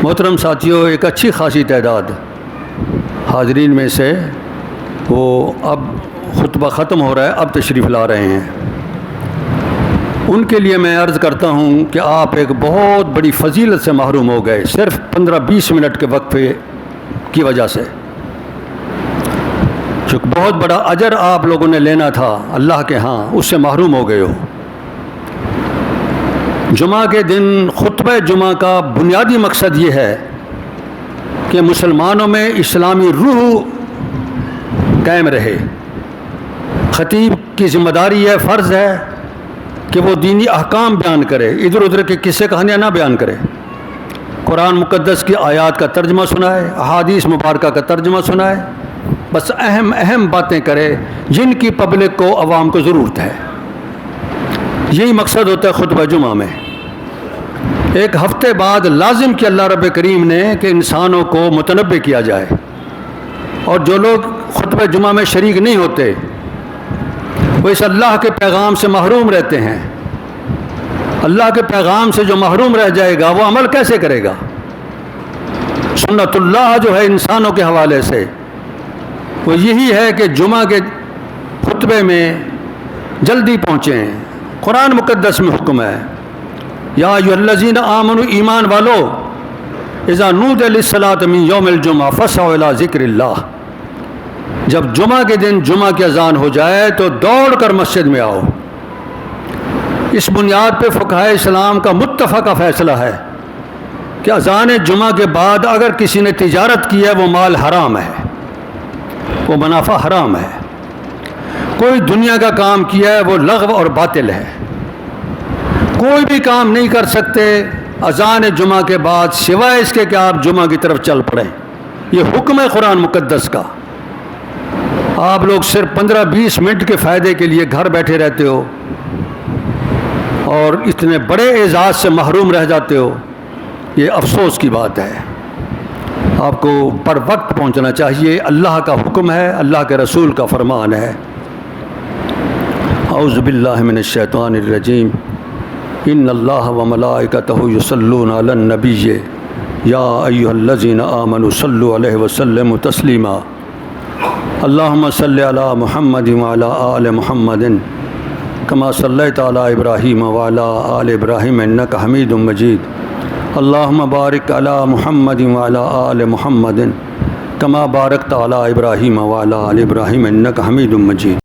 محترم ساتھیوں، ایک اچھی خاصی تعداد حاضرین میں سے وہ اب خطبہ ختم ہو رہا ہے، اب تشریف لا رہے ہیں۔ ان کے لیے میں عرض کرتا ہوں کہ آپ ایک بہت بڑی فضیلت سے محروم ہو گئے، صرف 15-20 منٹ کے وقفے کی وجہ سے۔ چونکہ بہت بڑا اجر آپ لوگوں نے لینا تھا اللہ کے ہاں، اس سے محروم ہو گئے ہو۔ جمعہ کے دن خطبہ جمعہ کا بنیادی مقصد یہ ہے کہ مسلمانوں میں اسلامی روح قائم رہے۔ خطیب کی ذمہ داری ہے، فرض ہے کہ وہ دینی احکام بیان کرے، ادھر ادھر کے قصے کہانیاں نہ بیان کرے، قرآن مقدس کی آیات کا ترجمہ سنائے، احادیث مبارکہ کا ترجمہ سنائے، بس اہم باتیں کرے جن کی پبلک کو، عوام کو ضرورت ہے۔ یہی مقصد ہوتا ہے خطبہ جمعہ میں۔ ایک ہفتے بعد لازم کہ اللہ رب کریم نے کہ انسانوں کو متنبہ کیا جائے، اور جو لوگ خطبہ جمعہ میں شریک نہیں ہوتے وہ اس اللہ کے پیغام سے محروم رہتے ہیں۔ اللہ کے پیغام سے جو محروم رہ جائے گا وہ عمل کیسے کرے گا؟ سنت اللہ جو ہے انسانوں کے حوالے سے وہ یہی ہے کہ جمعہ کے خطبے میں جلدی پہنچیں۔ قرآن مقدس میں حکم ہے، یا ایھا الذین آمنوا، ایمان والو، اذا نودی للصلاۃ من یوم الجمعہ فاسعوا الی ذکر اللہ، جب جمعہ کے دن جمعہ کی اذان ہو جائے تو دوڑ کر مسجد میں آؤ۔ اس بنیاد پہ فقہائے اسلام کا متفقہ فیصلہ ہے کہ اذان جمعہ کے بعد اگر کسی نے تجارت کی ہے وہ مال حرام ہے، وہ منافع حرام ہے۔ کوئی دنیا کا کام کیا ہے وہ لغو اور باطل ہے۔ کوئی بھی کام نہیں کر سکتے اذان جمعہ کے بعد سوائے اس کے کہ آپ جمعہ کی طرف چل پڑیں۔ یہ حکم ہے قرآن مقدس کا۔ آپ لوگ صرف 15-20 منٹ کے فائدے کے لیے گھر بیٹھے رہتے ہو اور اتنے بڑے اعزاز سے محروم رہ جاتے ہو، یہ افسوس کی بات ہے۔ آپ کو پر وقت پہنچنا چاہیے، اللہ کا حکم ہے، اللہ کے رسول کا فرمان ہے۔ اعوذ باللہ من الشیطان الرجیم، ان اللہ وملائکتہ یصلون علی النبی یا ایھا الذین آمنوا صلوا علیہ وسلموا تسلیما، اللہم صل علی محمد وعلی آل محمد کما صلیت علی ابراہیم وعلی آل ابراہیم انک حمید مجید، اللہم بارک علی محمد وعلی آل محمد کما بارکت علی ابراہیم وعلی آل ابراہیم انک حمید مجید۔